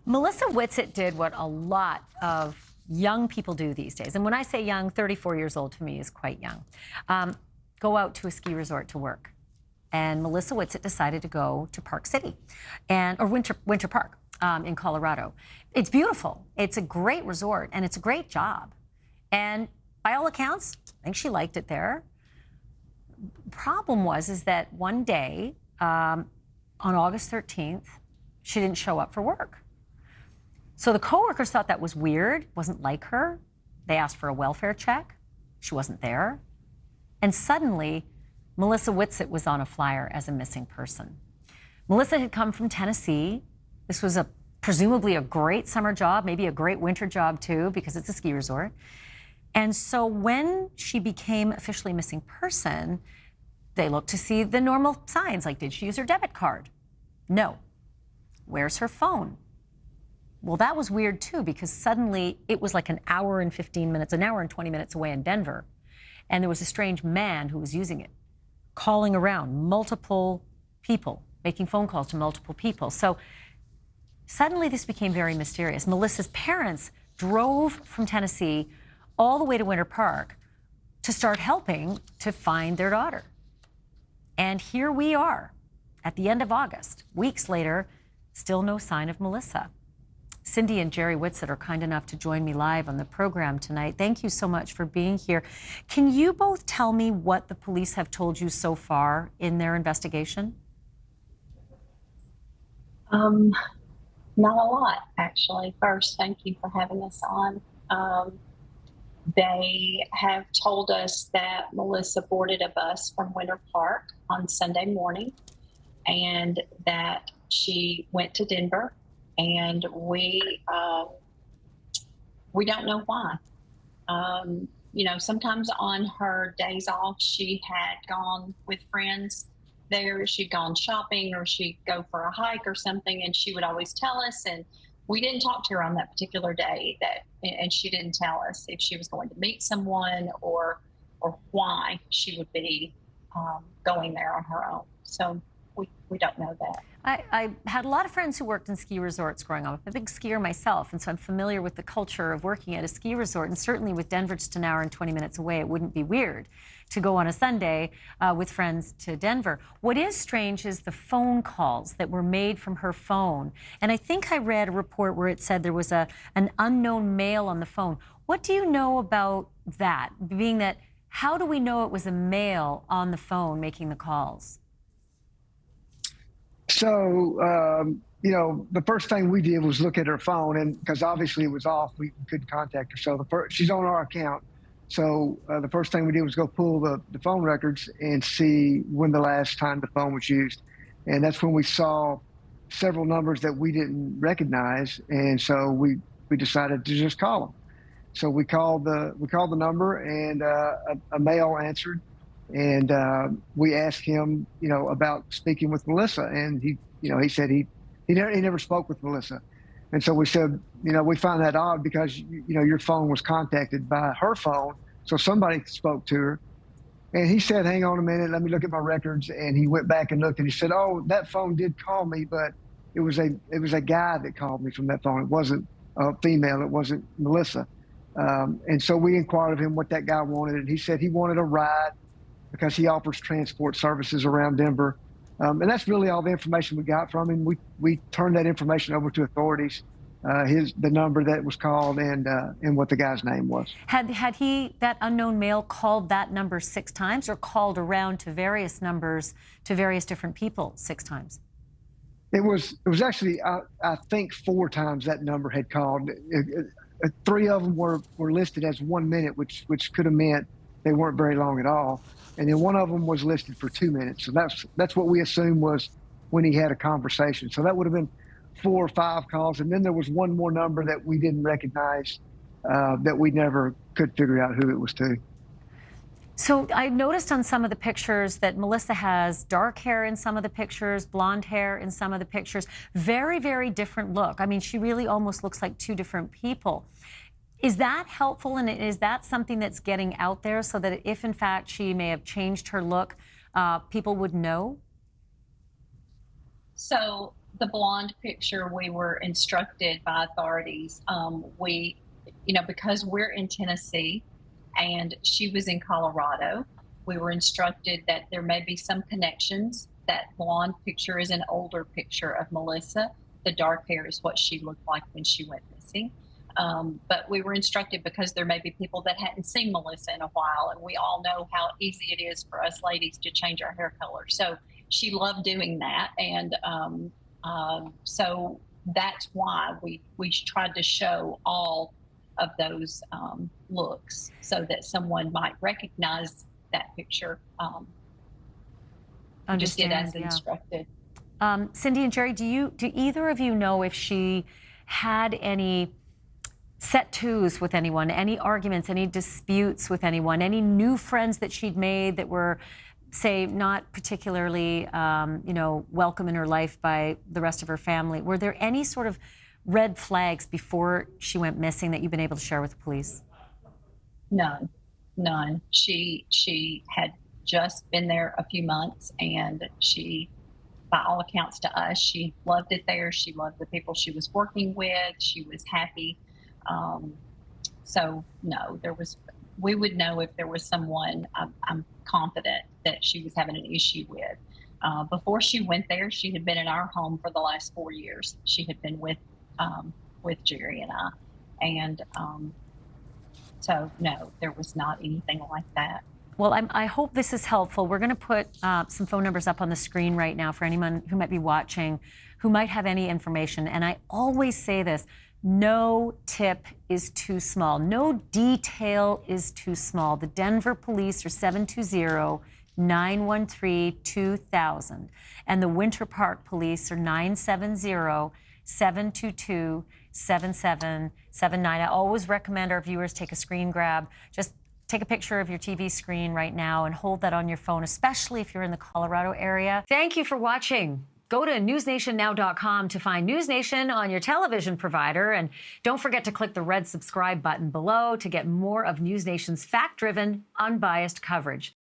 Melissa Whitsitt did what a lot of young people do these days. And when I say young, 34 years old to me is quite young. Go out to a ski resort to work. And Melissa Whitsitt decided to go to Park City, or Winter Park in Colorado. It's beautiful. It's a great resort, and it's a great job. And by all accounts, I think she liked it there. Problem was that one day, on August 13th, she didn't show up for work. So the coworkers thought that was weird, wasn't like her. They asked for a welfare check. She wasn't there. And suddenly, Melissa Whitsitt was on a flyer as a missing person. Melissa had come from Tennessee. This was presumably a great summer job, maybe a great winter job too, because it's a ski resort. And so when she became officially a missing person, they looked to see the normal signs, like, did she use her debit card? No. Where's her phone? Well, that was weird too, because suddenly it was like an hour and 15 minutes, an hour and 20 minutes away in Denver. And there was a strange man who was using it, calling around multiple people, making phone calls to multiple people. So suddenly this became very mysterious. Melissa's parents drove from Tennessee all the way to Winter Park to start helping to find their daughter. And here we are at the end of August, weeks later, still no sign of Melissa. Cindy and Jerry Whitsitt are kind enough to join me live on the program tonight. Thank you so much for being here. Can you both tell me what the police have told you so far in their investigation? Not a lot, actually. First, thank you for having us on. They have told us that Melissa boarded a bus from Winter Park on Sunday morning and that she went to Denver, and we don't know why. You know, sometimes on her days off, she had gone with friends there. She'd gone shopping, or she'd go for a hike or something, and she would always tell us. And we didn't talk to her on that particular day, and she didn't tell us if she was going to meet someone or why she would be going there on her own. So we don't know that. I had a lot of friends who worked in ski resorts growing up. I'm a big skier myself, and so I'm familiar with the culture of working at a ski resort. And certainly with Denver just an hour and 20 minutes away, it wouldn't be weird to go on a Sunday with friends to Denver. What is strange is the phone calls that were made from her phone. And I think I read a report where it said there was an unknown male on the phone. What do you know about that? Being that, how do we know it was a male on the phone making the calls? So, you know, the first thing we did was look at her phone, and because obviously it was off, we couldn't contact her. So she's on our account. So the first thing we did was go pull the phone records and see when the last time the phone was used. And that's when we saw several numbers that we didn't recognize. And so we decided to just call them. So we called the number, and a male answered. And we asked him, you know, about speaking with Melissa, and he said he never spoke with Melissa. And so we said, you know, we find that odd because you know your phone was contacted by her phone, so somebody spoke to her. And he said, "Hang on a minute, let me look at my records." And he went back and looked, and he said, "Oh, that phone did call me, but it was a guy that called me from that phone. It wasn't a female. It wasn't Melissa." And so we inquired of him what that guy wanted, and he said he wanted a ride, because he offers transport services around Denver. And that's really all the information we got from him. We turned that information over to authorities, the number that was called and what the guy's name was. Had that unknown male, called that number 6 times, or called around to various numbers to various different people 6 times? It was actually, I think 4 times that number had called. 3 of them were listed as 1 minute, which could have meant they weren't very long at all. And then one of them was listed for 2 minutes. So that's what we assumed was when he had a conversation. So that would have been 4 or 5 calls. And then there was one more number that we didn't recognize, that we never could figure out who it was to. So I noticed on some of the pictures that Melissa has dark hair in some of the pictures, blonde hair in some of the pictures. Very, very different look. I mean, she really almost looks like 2 different people. Is that helpful, and is that something that's getting out there so that if, in fact, she may have changed her look, people would know? So the blonde picture, we were instructed by authorities. Because we're in Tennessee and she was in Colorado, we were instructed that there may be some connections. That blonde picture is an older picture of Melissa. The dark hair is what she looked like when she went missing. But we were instructed because there may be people that hadn't seen Melissa in a while, and we all know how easy it is for us ladies to change our hair color. So she loved doing that, and so that's why we tried to show all of those looks so that someone might recognize that picture. Just did as instructed. Cindy and Jerry, do either of you know if she had any set twos with anyone, any arguments, any disputes with anyone, any new friends that she'd made that were, say, not particularly, welcome in her life by the rest of her family? Were there any sort of red flags before she went missing that you've been able to share with the police? None. She had just been there a few months, and she, by all accounts to us, she loved it there. She loved the people she was working with. She was happy. So no, we would know if there was someone I'm confident that she was having an issue with. Before she went there, she had been in our home for the last 4 years. She had been with Jerry and I. And so no, there was not anything like that. Well, I hope this is helpful. We're going to put some phone numbers up on the screen right now for anyone who might be watching, who might have any information. And I always say this, no tip is too small. No detail is too small. The Denver police are 720-913-2000. And the Winter Park police are 970-722-7779. I always recommend our viewers take a screen grab. Just take a picture of your TV screen right now and hold that on your phone, especially if you're in the Colorado area. Thank you for watching. Go to newsnationnow.com to find NewsNation on your television provider. And don't forget to click the red subscribe button below to get more of NewsNation's fact-driven, unbiased coverage.